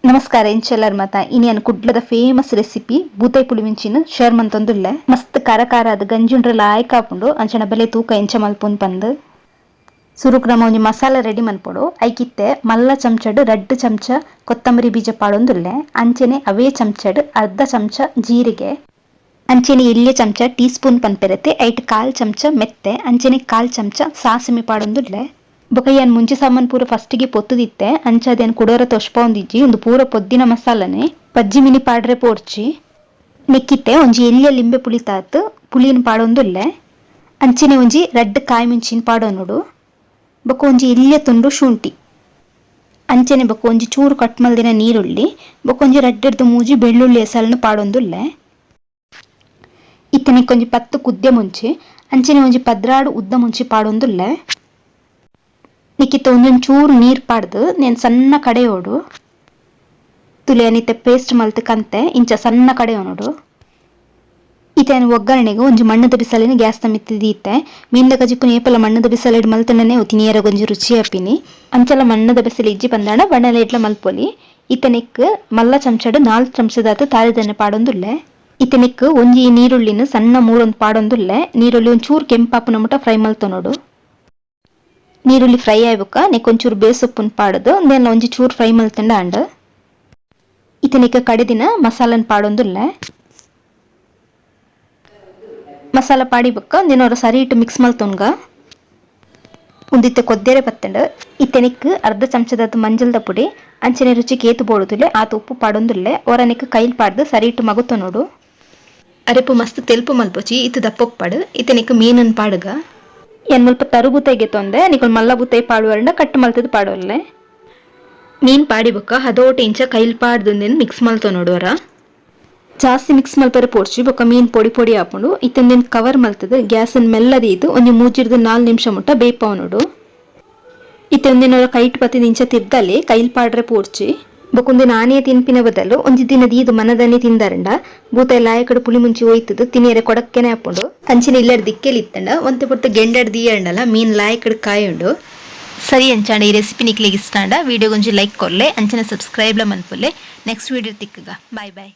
ನಮಸ್ಕಾರ ಇಂಚೆಲ್ಲರ್ ಮತ ಇನಿಯನ್ ಕುಡ್ಲದ ಫೇಮಸ್ ರೆಸಿಪಿ ಬೂತಾಯಿ ಪುಳಿ ಮಿಂಚಿನ ಶೇರ್ ಮಂತೊಂದುಲ್ಲೆ ಮಸ್ತ್ ಖಾರ ಅದ ಗಂಜುಂಡ್ರಲ್ಲ ಆಯ್ಕಾಪುಂಡು ಅಂಚನ ಬೆಲೆ ತೂಕ ಎಂಚ ಮಲ್ಪುನ್ ಪಂದ್ ಸುರುಕ್ ನಮ ಒಂಜಿ ಮಸಾಲ ರೆಡಿ ಮಲ್ಪೊಡು ಐಕಿತ್ತೆ ಮಲ್ಲ ಚಮಚಡ್ 2 ಚಮಚ ಕೊತ್ತಂಬರಿ ಬೀಜ ಪಾಡೊಂದುಲ್ಲೆ ಅಂಚೆನೆ ಅವೇ ಚಮಚಡ್ ಅರ್ಧ ಚಮಚ ಜೀರಿಗೆ ಅಂಚೆನೆ ಎಲ್ಯ ಚಮಚ ಟೀ ಸ್ಪೂನ್ ಪನ್ಪೆರತೆ ಐಟ್ 1/4 ಚಮಚ ಮೆತ್ತೆ ಅಂಚೆನೆ 1/4 ಚಮಚ ಸಾಸಿಮೆ ಪಾಡೊಂದುಲ್ಲೆ ಬೊಕ ಯಾನ್ ಮುಂಚೆ ಸಾಮಾನು ಪೂರ ಫಸ್ಟಿಗೆ ಪೊತ್ತುದಿತ್ತೆ ಅಂಚಾದೇನು ಕುಡೋರ ತೊಷ್ಪೊಂದಿಜ್ಜಿ ಒಂದು ಪೂರ ಪೊದ್ದಿನ ಮಸಾಲನೆ ಪಜ್ಜಿ ಮಿನಿ ಪಾಡ್ರೆ ಪೋಡ್ಚಿ ನೆಕ್ಕಿತ್ತೆ ಒಂಜಿ ಎಲ್ಯ ಲಿಂಬೆ ಪುಳಿ ತಾತ್ ಪುಳಿನ ಪಾಡೊಂದುಲ್ಲೆ ಅಂಚೆನೆ ಒಂಜಿ 2 ಕಾಯಿ ಮಿಂಚಿನ ಪಾಡೊಂದುಡು ಬೊಕ ಒಂಜಿ ಎಲ್ಯ ತುಂಡು ಶುಂಠಿ ಅಂಚೆನೆ ಬೊಕ ಒಂಜಿ ಚೂರು ಕಟ್ ಮಲ್ದಿನ ನೀರುಳ್ಳಿ ಬೊಕ ಒಂಜಿ 2-3 ಬೆಳ್ಳುಳ್ಳಿ ಎಸಳನ್ನು ಪಾಡೊಂದುಲ್ಲೆ ಇತ್ತನೆ ಒಂಜಿ 10 ಕುದ್ದೆ ಮುಂಚಿ ಅಂಚೆನೆ ಒಂಜಿ 16 ಉದ್ದ ಮುಂಚಿ ಪಾಡೊಂದುಲ್ಲೆ ನಿಕ್ಕಿತ್ತ ಒಂದೊಂಚೂರು ನೀರು ಪಾಡ್ದು నేను ಸಣ್ಣ ಕಡೆಯೋಡು ತುಲಿಯನಿತ್ತೆ ಪೇಸ್ಟ್ ಮಲ್ತ್ ಕಂತೆ ಇಂಚ ಸಣ್ಣ ಕಡೆಯೋನೋಡು ಇತೇನು ಒಗ್ಗರಣೆಗೆ ಒಂಜಿ ಮಣ್ಣದ ಬಿಸಲಿನ ಗ್ಯಾಸ್ ತಮ್ಮಿತ್ತಿದೀತೆ ಮೀನ್ದ ಕಜಿಪ್ಪು ಏಪಲ ಮಣ್ಣದ ಬಿಸಲಿಡ್ ಮಲ್ತನೇ ಒತ್ತಿನಿಯರ ಒಂಜಿ ರುಚಿ ಅಪ್ಪಿನಿ ಅಂಚಲ ಮಣ್ಣದ ಬಿಸಲು ಇಜ್ಜಿ ಬಂದಾಣ ಬಣ್ಣಲ ಇಟ್ಲ ಮಲ್ಪೊಲಿ ಇತನಿಕ್ ಮಲ್ಲ ಚಮಚಡ್ 4 ಚಮಚದಾತು ತಾಳಿದನ್ನೆ ಪಾಡೊಂದುಲ್ಲೆ ಇತನಿಕ್ ಒಂಜಿ ನೀರುಳ್ಳಿನ ಸಣ್ಣ ಮೂರೊಂದು ಪಾಡೊಂದುಲ್ಲೆ ನೀರುಳ್ಳಿ ಒಂಚೂರು ಕೆಂಪಾಪುನ ಮುಟ ಫ್ರೈ ಮಲ್ತೊನೋಡು ನೀರುಳ್ಳಿ ಫ್ರೈ ಆಯ್ಬುಕ್ಕ ನೆಕ್ಕೊಂಚೂರು ಬೇಸೊಪ್ಪುನ್ ಪಾಡೋದು ನೆಲ್ಲ ಒಂಜಿ ಚೂರು ಫ್ರೈ ಮಲ್ತಂಡ ಅಂಡ್ ಇತನಿಕ ಕಡೆದಿನ ಮಸಾಲನ್ ಪಾಡೊಂದುಲ್ಲೆ ಮಸಾಲ ಪಾಡಿಬುಕ್ಕ ನೆನೋರ ಸರಿ ಇಟ್ಟು ಮಿಕ್ಸ್ ಮಲ್ತೊನ್ಗ ಉಂದಿತ್ತೆ ಕೊದ್ದೆರೆ ಬತ್ತಂಡ್ ಇತನಿಕ್ ಅರ್ಧ ಚಮಚದ ಮಂಜಲ್ದ ಪುಡಿ ಅಂಚನೆ ರುಚಿ ಕೇತು ಬೋಡುದುಲ್ಲೆ ಆತ ಉಪ್ಪು ಪಾಡೊಂದುಲ್ಲೆ ಒರನಿಕ್ ಕೈಲ್ ಪಾಡ್ದು ಸರಿ ಇಟ್ಟು ಮಗುತ್ತೊನೋಡು ಅರೆಪು ಮಸ್ತ್ ತೆಲ್ಪು ಮಲ್ಪೊಚಿ ಇತ್ತು ದಪ್ಪೊಪ್ಪಡು ಇತನಿಕ್ ಮೀನನ್ ಪಾಡುಗ ಏನ್ ಮುಲ್ಪ ತರು ಬೂತಾಯಿಗೆ ತೊಂದೆ ನಿಕೊಲ್ ಮಲ್ಲ ಬೂತಾಯಿ ಪಾಡುವರಂಡ ಕಟ್ ಮಲ್ತದ ಪಾಡೋಲ್ಲೆ ಮೀನ್ ಪಾಡಿಬುಕ್ಕ ಹದೋಟ ಇಂಚ ಕೈಲ್ ಪಾಡ್ದು ಮಿಕ್ಸ್ ಮಲ್ತೋ ನೋಡುವರ ಜಾಸ್ತಿ ಮಿಕ್ಸ್ ಮಲ್ಪರೆ ಪೋಡ್ಚಿ ಬೊಕ್ಕ ಮೀನ್ ಪೊಡಿ ಪೊಡಿ ಹಾಕೊಂಡು ಇತ್ತಂದಿನ ಕವರ್ ಮಲ್ತದ ಗ್ಯಾಸನ್ ಮೆಲ್ಲದಿ ಇದು ಒಂಜಿ 3-4 ನಿಮಿಷ ಮುಟ್ಟ ಬೇಯ್ಪವ ನೋಡು ಇತ್ತೊಂದಿನ ಕೈಟ್ ಪತ್ತಿದ ಇಂಚ ತಿರ್ದಲ್ಲಿ ಕೈಲ್ ಪಾಡ್ರೆ ಪೋಡ್ಚಿ ಬೊಕೊಂದು ನಾನೇ ತಿನ್ಪಿನ ಬದಲು ಒಂಜಿ ದಿನದ ಇದು ಮನದನ್ನೇ ತಿಂದರಂಡ ಬೂತಾಯಿ ಲಾಯಕಡು ಪುಳಿ ಮುಂಚಿ ಹೋಯ್ತದ ತಿನಿಯರೆ ಕೊಡಕ್ಕನೆ ಹಾಕೊಂಡು ಅಂಚಿನ ಇಲ್ಲರ ದಿಕ್ಕೆಲಿ ಇತ್ತಂಡ ಒಂತೆ ಪುಟ್ಟ ಗೆಂಡಡ್ ದೀಯಂಡಲ ಮೀನ್ ಲಾಯಕಡು ಕಾಯುಂಡು ಸರಿ ಅಂಚಾಂಡ ಈ ರೆಸಿಪಿ ನಿಕ್ಲಿಗೆ ಇಷ್ಟಾಂಡ ವಿಡಿಯೋ ಗೊಂಜಿ ಲೈಕ್ ಕೊರ್ಲೆ ಅಂಚನೆ ಸಬ್ಸ್ಕ್ರೈಬ್ಲ ಮನ್ಪೊಲ್ಲೆ ನೆಕ್ಸ್ಟ್ ವಿಡಿಯೋ ತಿಕ್ಕಗ ಬಾಯ್ ಬಾಯ್.